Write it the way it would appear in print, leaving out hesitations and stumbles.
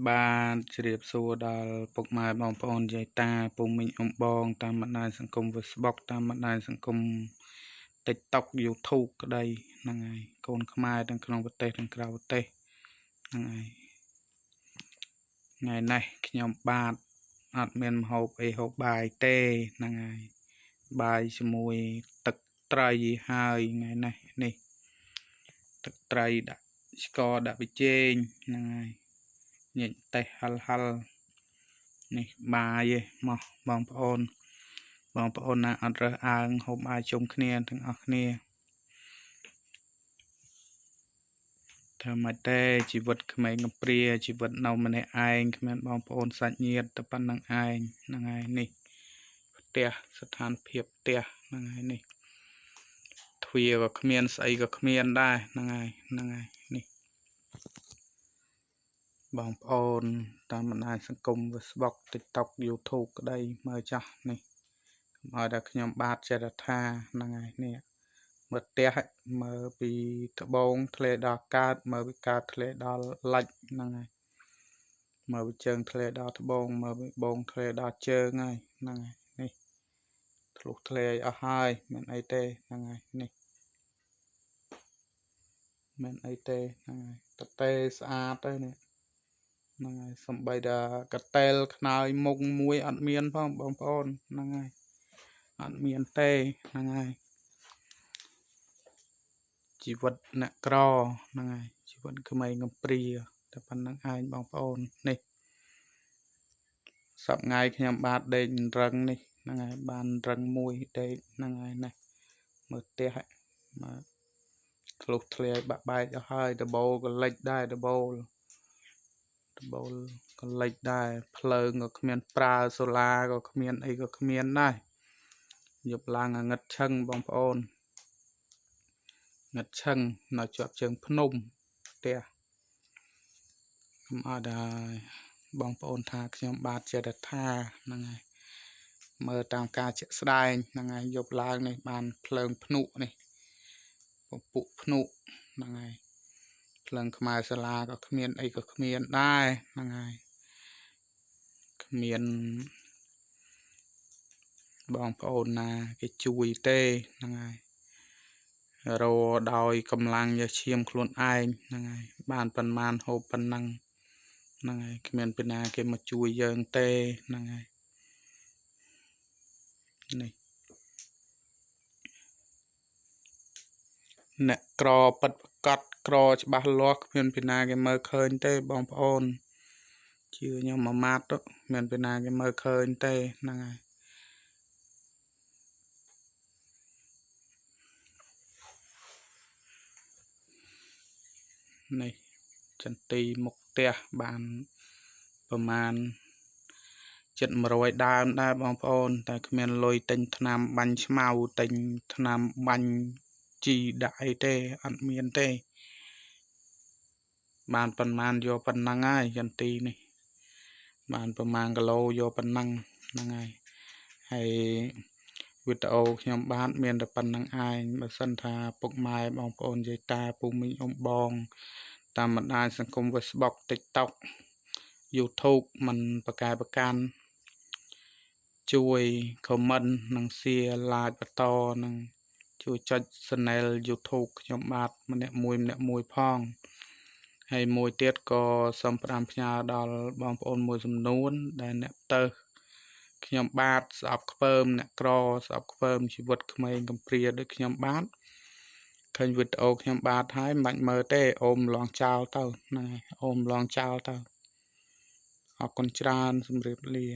បានជ្រាបសួរដល់ពុកម៉ែបងប្អូនយាយតាពូមីងអំបងតាមបណ្ដាញសង្គម Facebook តាមបណ្ដាញសង្គម TikTok YouTube ក្តីហ្នឹងហើយកូនខ្មែរទាំងក្នុងប្រទេសទាំងក្រៅប្រទេសហ្នឹងហើយថ្ងៃនេះខ្ញុំបាទអត់មានម្ហូបអីហូបបាយទេហ្នឹងហើយបាយជាមួយទឹកត្រីហើយថ្ងៃនេះទឹកត្រីដាក់ស្ករដាក់ប៊ីចេងហ្នឹងហើយញ៉ាំតេះហិលនេះបាយឯងមកបងប្អូនណាអត់រើសអើងហូបបាយជុំគ្នាទាំងអស់គ្នាធ្វើម៉េចទេជីវិតក្មេងកំព្រាជីវិតនៅម្នាក់ឯងគ្មានបងប្អូនសាច់ញាតិតែប៉ុណ្្នឹងឯងហ្នឹងហើយនេះផ្ទះស្ថានភាពផ្ទះហ្នឹងហើយនេះទ្វារក៏គ្មានស្អីក៏គ្មានដែរហ្នឹងហើយនេះបងប្អូនតាមបណ្ដាញសង្គម Facebook TikTok YouTube ក្តីមើលចាស់នេះឲ្យតែខ្ញុំបាទចេះថាហ្នឹងហើយនេះមើលផ្ទះមើលពីត្បូងធ្លាដល់កើតមើលពីកើតធ្លាដល់លិចហ្នឹងហើយមើលពីជើងធ្លាដល់ត្បូងមើលពីត្បូងធ្លាដល់ជើងហើយហ្នឹងហើយនេះធ្លុះធ្លាយអស់ហើយមិនអីទេហ្នឹងហើយនេះមិនអីទេហ្នឹងហើយតទេស្អាតទៅនេះហ្នឹងហើយសំបីតាកតេលខ្នើយមុខមួយអត់មានផងបងប្អូនហ្នឹងហើយអត់មានទេហ្នឹងហើយជីវិតអ្នកក្រហ្នឹងហើយជីវិតក្មេងកំព្រាតែប៉ុណ្្នឹងឯងបងប្អូននេះសប្ងៃខ្ញុំបាទដេករឹងនេះហ្នឹងហើយបានរឹងមួយដេកហ្នឹងហើយណាមើលផ្ទះមកធ្លុះធ្លាយបាក់បែកអស់ហើយដបូលក៏លិចដែរដបូលក៏លិចដែរភ្លើងក៏គ្មានប្រើសូឡាក៏គ្មានអីក៏គ្មានដែរយប់ឡើងងឹតឈឹងបងប្អូនងឹតឈឹងនៅជាប់ជើងភ្នំផ្ទះកុំអត់ហើយបងប្អូនថាខ្ញុំបាទចេះតែថាហ្នឹងហើយមើលតាមការជាក់ស្ដែងហ្នឹងហើយយប់ឡើងនេះបានភ្លើងភ្នក់នេះពពុះភ្នក់ហ្នឹងហើយភ្លើងខ្មែរសាលាក៏គ្មានអីក៏គ្មានដែរហ្នឹងហើយគ្មានបងប្អូនណាគេជួយទេហ្នឹងហើយរោដោយកម្លាំងយកឈាមខ្លួនឯងហ្នឹងហើយបានប៉ុន្មានហូបប៉ុណ្ណឹងហ្នឹងហើយគ្មានពីណាគេមកជួយយើងទេហ្នឹងហើយនេះអ្នកក្រប៉ិតប្រកបក្រច្បាស់លាស់គ្មានពីណាគេមើលឃើញទេបងប្អូនជឿខ្ញុំមួយម៉ាត់ទៅគ្មានពីណាគេមើលឃើញទេហ្នឹងហើយនេះចន្ទីមុខផ្ទះបានប្រមាណ700ដើមដែរបងប្អូនតែគ្មានលុយទិញថ្នាំបាញ់ឆ្មៅទិញថ្នាំបាញ់ជីដាក់អីទេអត់មានទេបានប៉ុន្មានយកប៉ុណ្ណឹងហើយចន្ទីនេះបានប្រមាណគីឡូយកប៉ុណ្ណឹងហ្នឹងហើយវីដេអូខ្ញុំបាទមានតែប៉ុណ្្នឹងឯងបើសិនថាពុកម៉ែបងប្អូនយាយតាពូមីងអំបងតាមបណ្ដាញសង្គម Facebook TikTok YouTube មិនប្រកែប្រកាន់ជួយ comment និង share like បន្តនិងជួយចុច channel YouTube ខ្ញុំបាទម្នាក់មួយផងហើយមួយទៀតក៏សូមផ្ដាំផ្ញើដល់បងប្អូនមួយចំនួនដែលអ្នកទៅខ្ញុំបាទស្អប់ខ្ពើមអ្នកក្រស្អប់ខ្ពើមជីវិតក្មេងកំព្រាដូចខ្ញុំបាទឃើញវីដេអូខ្ញុំបាទហើយមិនបាច់មើលទេអូមឡងចោលទៅហ្នឹងហើយអូមឡងចោលទៅអរគុណច្រើនសម្រាប់លា